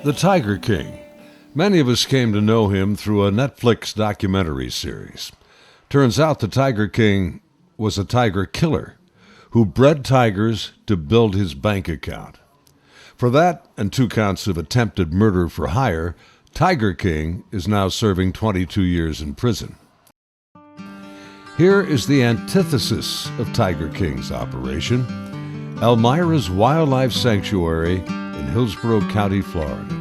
The Tiger King. Many of us came to know him through a Netflix documentary series. Turns out the Tiger King was a tiger killer who bred tigers to build his bank account. For that and 2 counts of attempted murder for hire, Tiger King is now serving 22 years in prison. Here is the antithesis of Tiger King's operation, Elmira's Wildlife Sanctuary in Hillsborough County, Florida.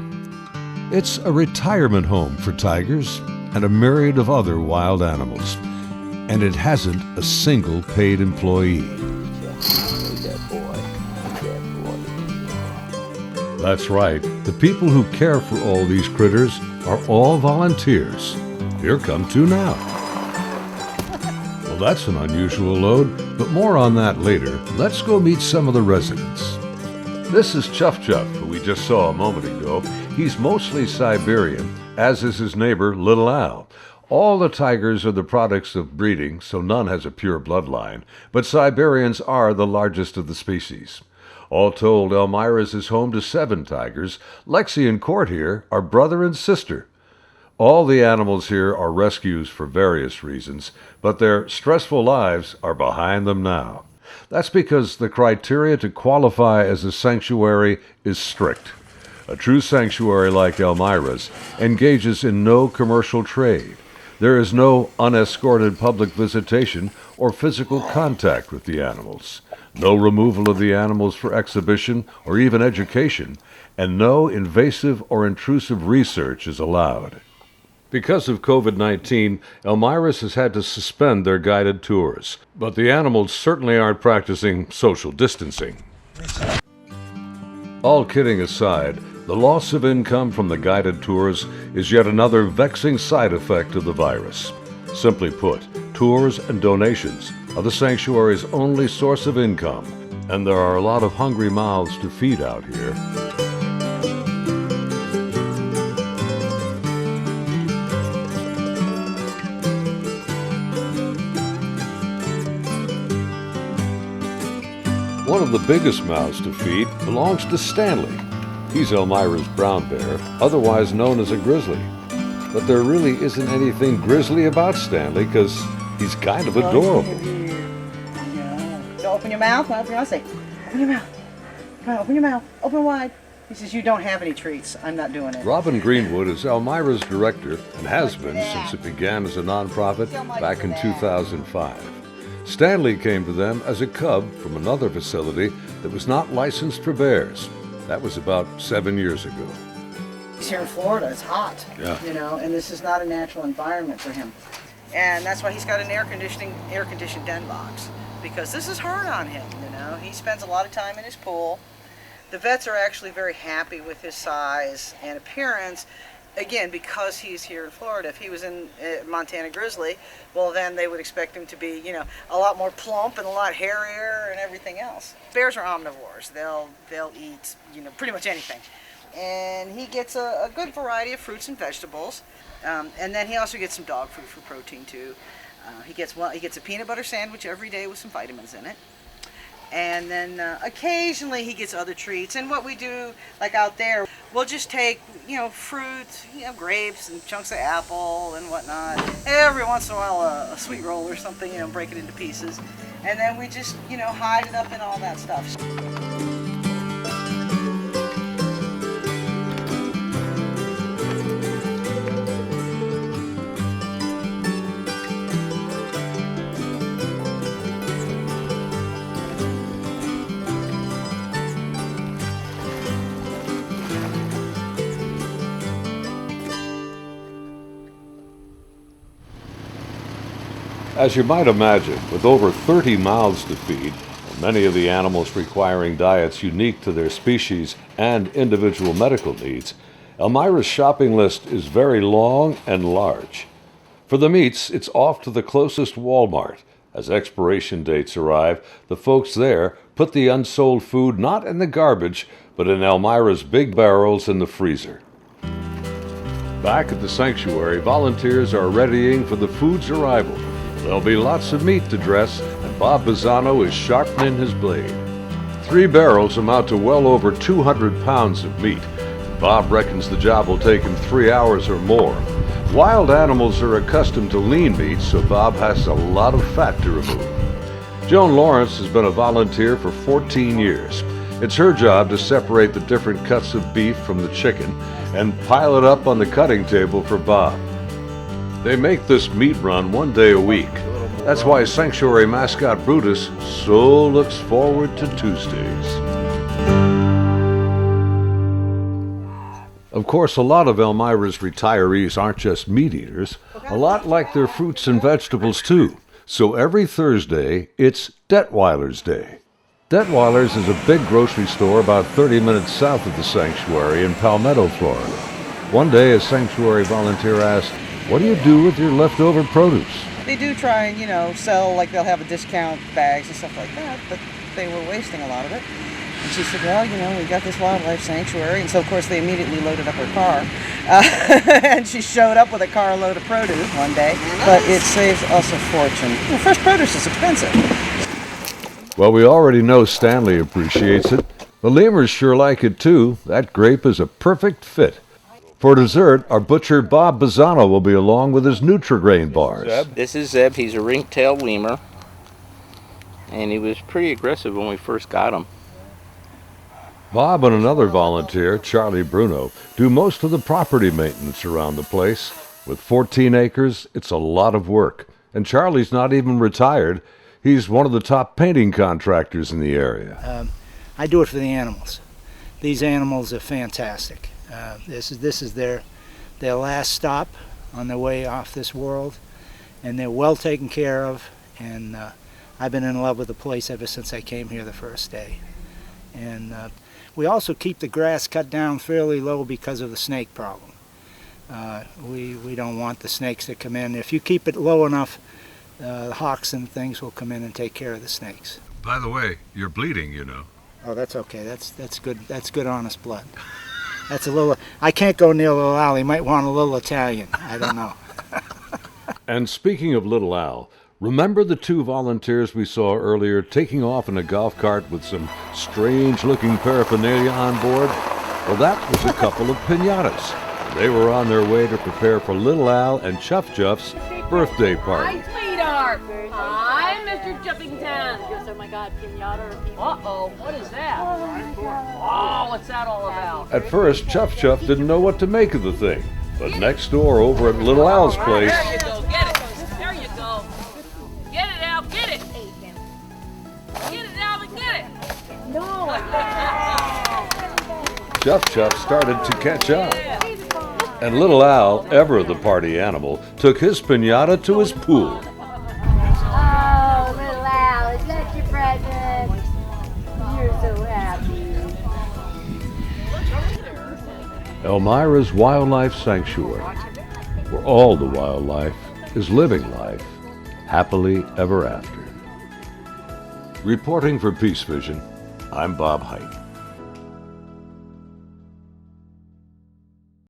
It's a retirement home for tigers and a myriad of other wild animals, and it hasn't a single paid employee. That's right, the people who care for all these critters are all volunteers. Here come 2 now. Well, that's an unusual load, but more on that later. Let's go meet some of the residents. This is Chuff Chuff, who we just saw a moment ago. He's mostly Siberian, as is his neighbor, Little Al. All the tigers are the products of breeding, so none has a pure bloodline, but Siberians are the largest of the species. All told, Elmira's is home to 7 tigers. Lexi and Court here are brother and sister. All the animals here are rescues for various reasons, but their stressful lives are behind them now. That's because the criteria to qualify as a sanctuary is strict. A true sanctuary like Elmira's engages in no commercial trade. There is no unescorted public visitation or physical contact with the animals, no removal of the animals for exhibition or even education, and no invasive or intrusive research is allowed. Because of COVID-19, Elmira's has had to suspend their guided tours, but the animals certainly aren't practicing social distancing. All kidding aside, the loss of income from the guided tours is yet another vexing side effect of the virus. Simply put, tours and donations are the sanctuary's only source of income, and there are a lot of hungry mouths to feed out here. One of the biggest mouths to feed belongs to Stanley. He's Elmira's brown bear, otherwise known as a grizzly. But there really isn't anything grizzly about Stanley because he's kind of adorable. So open your mouth. What do I say? Open your mouth. Come on, open your mouth. Open wide. He says, you don't have any treats. I'm not doing it. Robin Greenwood is Elmira's director and has been since it began as a nonprofit back in 2005. Stanley came to them as a cub from another facility that was not licensed for bears. That was about 7 years ago. He's here in Florida. It's hot, and this is not a natural environment for him. And that's why he's got an air-conditioned den box, because this is hard on him, He spends a lot of time in his pool. The vets are actually very happy with his size and appearance. Again, because he's here in Florida. If he was in Montana grizzly, well, then they would expect him to be, a lot more plump and a lot hairier and everything else. Bears are omnivores. They'll eat, pretty much anything. And he gets a good variety of fruits and vegetables. And then he also gets some dog food for protein too. He gets a peanut butter sandwich every day with some vitamins in it. And then occasionally he gets other treats. And what we do, like out there, we'll just take, fruit, grapes and chunks of apple and whatnot. Every once in a while a sweet roll or something, break it into pieces. And then we just, hide it up in all that stuff. As you might imagine, with over 30 mouths to feed, and many of the animals requiring diets unique to their species and individual medical needs, Elmira's shopping list is very long and large. For the meats, it's off to the closest Walmart. As expiration dates arrive, the folks there put the unsold food not in the garbage, but in Elmira's big barrels in the freezer. Back at the sanctuary, volunteers are readying for the food's arrival. There'll be lots of meat to dress, and Bob Bizzano is sharpening his blade. 3 barrels amount to well over 200 pounds of meat. Bob reckons the job will take him 3 hours or more. Wild animals are accustomed to lean meat, so Bob has a lot of fat to remove. Joan Lawrence has been a volunteer for 14 years. It's her job to separate the different cuts of beef from the chicken and pile it up on the cutting table for Bob. They make this meat run 1 day a week. That's why Sanctuary mascot Brutus so looks forward to Tuesdays. Of course, a lot of Elmira's retirees aren't just meat eaters. A lot like their fruits and vegetables, too. So every Thursday, it's Detweiler's Day. Detweiler's is a big grocery store about 30 minutes south of the sanctuary in Palmetto, Florida. One day, a sanctuary volunteer asked, "What do you do with your leftover produce?" They do try and, sell, like they'll have a discount bags and stuff like that, but they were wasting a lot of it. And she said, well, we got this wildlife sanctuary. And so, of course, they immediately loaded up her car. And she showed up with a carload of produce one day. But it saves us a fortune. Well, fresh produce is expensive. Well, we already know Stanley appreciates it. The lemurs sure like it, too. That grape is a perfect fit. For dessert, our butcher Bob Bazzano will be along with his Nutri-Grain bars. This is Zeb. He's a ring-tailed lemur. And he was pretty aggressive when we first got him. Bob and another volunteer, Charlie Bruno, do most of the property maintenance around the place. With 14 acres, it's a lot of work. And Charlie's not even retired. He's one of the top painting contractors in the area. I do it for the animals. These animals are fantastic. This is their last stop on their way off this world, and they're well taken care of. And I've been in love with the place ever since I came here the first day. And we also keep the grass cut down fairly low because of the snake problem. We don't want the snakes to come in. If you keep it low enough, the hawks and things will come in and take care of the snakes. By the way, you're bleeding, Oh, that's okay. That's good. That's good, honest blood. That's a little. I can't go near Little Al. He might want a little Italian. I don't know. And speaking of Little Al, remember the 2 volunteers we saw earlier taking off in a golf cart with some strange-looking paraphernalia on board? Well, that was a couple of piñatas. They were on their way to prepare for Little Al and Chuff Chuff's birthday party. Hi, sweetheart. Hi, Mr. Chuffington. Oh my God, pinata or people. Uh-oh, what is that? Oh, what's that all about? At first, Chuff Chuff didn't know what to make of the thing. But next door, over at Little Al's place... There you go, get it. There you go. Get it, Al, get it. Get it, Al, get it. No. Chuff Chuff started to catch on. And Little Al, ever the party animal, took his piñata to his pool. Oh, little Al, is that your present? You're so happy. Elmira's Wildlife Sanctuary, where all the wildlife is living life happily ever after. Reporting for Peace Vision, I'm Bob Height.